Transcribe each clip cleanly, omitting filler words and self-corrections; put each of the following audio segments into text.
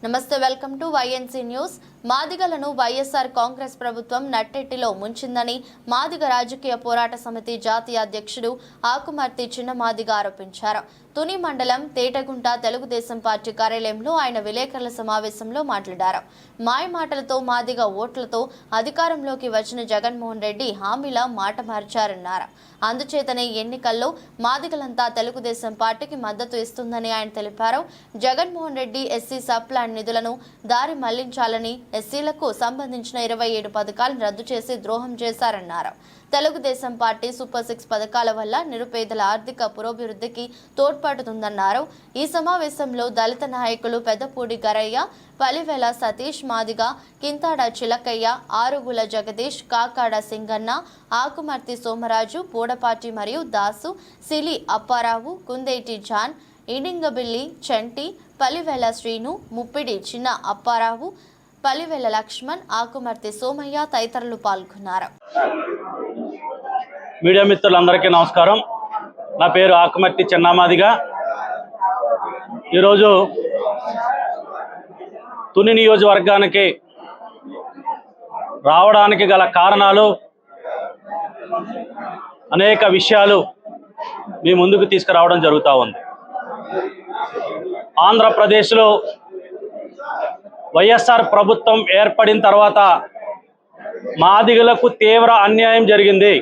నమస్తే, welcome to YNC news. మాదిగలను YSR Congress ప్రభుత్వం నట్టెట్టిలో ముంచిందని మాదిగ రాజకీయ పోరాట సమితి జాతీయ అధ్యక్షుడు ఆకుమర్తి చిన్నమాదిగ ఆరోపించారు. తుని మండలం తేటగుంట తెలుగుదేశం పార్టీ కార్యాలయంలో ఆయన విలేకరుల సమావేశంలో మాట్లాడారు. మాయమాటలతో మాదిగ ఓట్లతో అధికారంలోకి వచ్చిన జగన్మోహన్ రెడ్డి హామీల మాట మార్చారన్నారు. అందుచేతనే ఎన్నికల్లో మాదిగలంతా తెలుగుదేశం పార్టీకి మద్దతు ఇస్తుందని ఆయన తెలిపారు. Jaganmohan Reddy SC sub plan నిధులను దారి మళ్లించాలని, ఎస్సీలకు సంబంధించిన 27 పథకాలను రద్దు చేసి ద్రోహం చేశారన్నారు. తెలుగుదేశం పార్టీ సూపర్ 6 పథకాల వల్ల నిరుపేదల ఆర్థిక పురోభివృద్ధికి తోడ్పడుతుందన్నారు. ఈ సమావేశంలో దళిత నాయకులు పెద్దపూడి గరయ్య, పలివెల సతీష్ మాదిగ, కింతాడ చిలకయ్య, ఆరుగుల జగదీష్, కాకాడ సింగన్న, ఆకుమర్తి సోమరాజు, పూడపాటి మరియు దాసు, సిలి అప్పారావు, కుందేటి జాన్, ఇడింగబిల్లి చంటి, పలివెల శ్రీను, ముప్పిడి చిన్న అప్పారావు, పలివెల లక్ష్మణ్, ఆకుమర్తి సోమయ్య తదితరులు పాల్గొన్నారు. మీడియా మిత్రులందరికీ నమస్కారం. నా పేరు ఆకుమర్తి చిన్నమాదిగ. ఈరోజు తుని నియోజకవర్గానికి రావడానికి గల కారణాలు, అనేక విషయాలు మీ ముందుకు తీసుకురావడం జరుగుతూ ఉంది. ఆంధ్రప్రదేశ్లో వైఎస్ఆర్ ప్రభుత్వం ఏర్పడిన తర్వాత మాదిగలకు తీవ్ర అన్యాయం జరిగింది.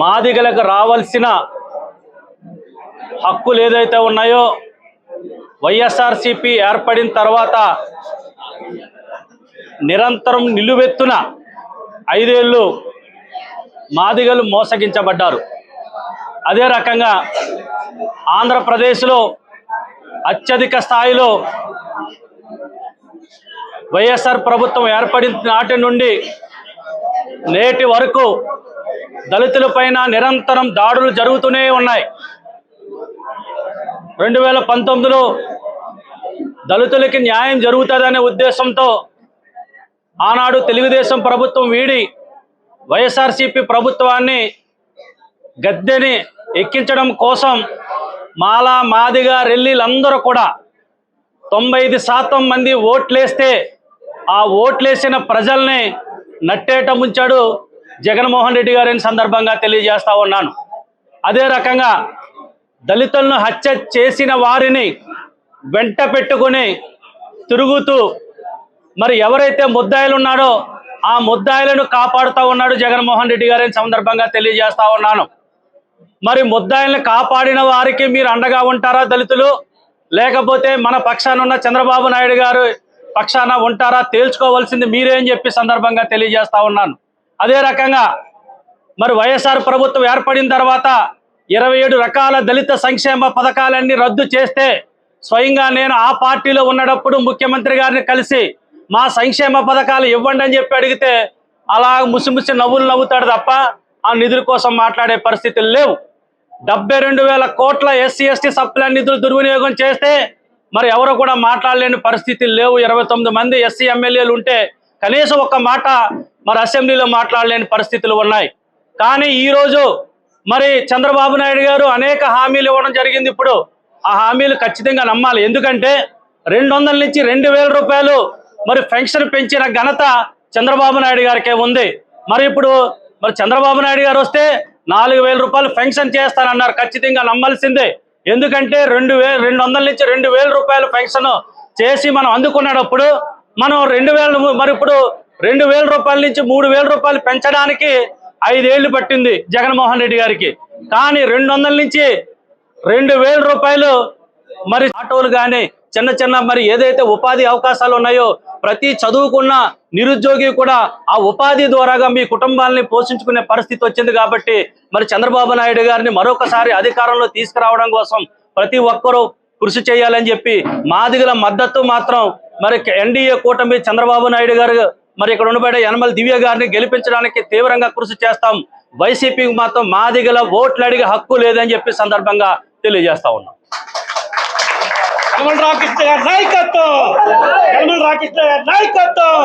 మాదిగలకు రావాల్సిన హక్కులు ఏదైతే ఉన్నాయో వైఎస్ఆర్సీపీ ఏర్పడిన తర్వాత నిరంతరం నిలువెత్తున 5 ఏళ్ళు మాదిగలు మోసగించబడ్డారు. అదే రకంగా ఆంధ్రప్రదేశ్లో అత్యధిక స్థాయిలో వైఎస్ఆర్ ప్రభుత్వం ఏర్పడిన నాటి నుండి నేటి వరకు దళితులపైన నిరంతరం దాడులు జరుగుతూనే ఉన్నాయి. 2019లో దళితులకి న్యాయం జరుగుతుందనే ఉద్దేశంతో ఆనాడు తెలుగుదేశం ప్రభుత్వం వీడి వైఎస్ఆర్సీపీ ప్రభుత్వాన్ని గద్దెని ఎక్కించడం కోసం మాలా మాదిగ రెల్లీలందరూ కూడా 95% మంది ఓట్లేస్తే ఆ ఓట్లేసిన ప్రజల్ని నట్టేట ముంచాడు జగన్మోహన్ రెడ్డి గారిని సందర్భంగా తెలియజేస్తా ఉన్నాను. అదే రకంగా దళితులను హత్య చేసిన వారిని వెంట పెట్టుకుని తిరుగుతూ మరి ఎవరైతే ముద్దాయిలు ఉన్నాడో ఆ ముద్దాయిలను కాపాడుతూ ఉన్నాడు జగన్మోహన్ రెడ్డి గారిని సందర్భంగా తెలియజేస్తా ఉన్నాను. మరి ముద్దాయిలను కాపాడిన వారికి మీరు అండగా ఉంటారా దళితులు, లేకపోతే మన పక్షాన ఉన్న చంద్రబాబు నాయుడు గారు పక్షాన ఉంటారా తేల్చుకోవాల్సింది మీరే అని చెప్పి సందర్భంగా తెలియజేస్తా ఉన్నాను. అదే రకంగా మరి వైఎస్ఆర్ ప్రభుత్వం ఏర్పడిన తర్వాత 27 రకాల దళిత సంక్షేమ పథకాలన్నీ రద్దు చేస్తే స్వయంగా నేను ఆ పార్టీలో ఉన్నప్పుడు ముఖ్యమంత్రి గారిని కలిసి మా సంక్షేమ పథకాలు ఇవ్వండి అని చెప్పి అడిగితే అలా ముసిముసి నవ్వులు నవ్వుతాడు తప్ప ఆ నిధుల కోసం మాట్లాడే పరిస్థితులు లేవు. 72,000 కోట్ల ఎస్సీ ఎస్టీ సబ్ ప్లాన్ నిధులు దుర్వినియోగం చేస్తే మరి ఎవరు కూడా మాట్లాడలేని పరిస్థితులు లేవు. 29 మంది ఎస్సీ ఎమ్మెల్యేలు ఉంటే కనీసం ఒక్క మాట మరి అసెంబ్లీలో మాట్లాడలేని పరిస్థితులు ఉన్నాయి. కానీ ఈరోజు మరి చంద్రబాబు నాయుడు గారు అనేక హామీలు ఇవ్వడం జరిగింది. ఇప్పుడు ఆ హామీలు ఖచ్చితంగా నమ్మాలి. ఎందుకంటే 200 నుంచి 2,000 రూపాయలు మరి పెన్షన్ పెంచిన ఘనత చంద్రబాబు నాయుడు గారికే ఉంది. మరి ఇప్పుడు మరి చంద్రబాబు నాయుడు గారు వస్తే 4,000 రూపాయలు పెన్షన్ చేస్తానన్నారు. ఖచ్చితంగా నమ్మాల్సిందే. ఎందుకంటే 200 నుంచి 2,000 రూపాయలు పెన్షన్ చేసి మనం అందుకున్నప్పుడు మనం 2,000 మరి ఇప్పుడు 2,000 రూపాయల నుంచి 3,000 రూపాయలు పెంచడానికి 5 ఏళ్ళు పట్టింది జగన్మోహన్ రెడ్డి గారికి. కానీ 200 నుంచి 2,000 రూపాయలు మరి ఆటోలు కానీ చిన్న చిన్న మరి ఏదైతే ఉపాధి అవకాశాలు ఉన్నాయో ప్రతి చదువుకున్న నిరుద్యోగి కూడా ఆ ఉపాధి ద్వారాగా మీ కుటుంబాలని పోషించుకునే పరిస్థితి వచ్చింది. కాబట్టి మరి చంద్రబాబు నాయుడు గారిని మరొకసారి అధికారంలో తీసుకురావడం కోసం ప్రతి ఒక్కరూ కృషి చేయాలని చెప్పి మాదిగల మద్దతు మాత్రం మరి ఎన్డీఏ కూటమి చంద్రబాబు నాయుడు గారు మరి ఇక్కడ ఉండబడే యనమల దివ్య గారిని గెలిపించడానికి తీవ్రంగా కృషి చేస్తాం. వైసీపీకి మాత్రం మాదిగల ఓట్లు అడిగే హక్కు లేదని చెప్పి సందర్భంగా తెలియజేస్తా ఉన్నాం. యనమల రామకృష్ణ గారి నాయకత్వం, యనమల రామకృష్ణ గారి నాయకత్వం.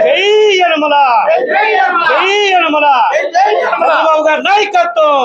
జై యనమల, జై యనమల, చంద్రబాబు గారి నాయకత్వం.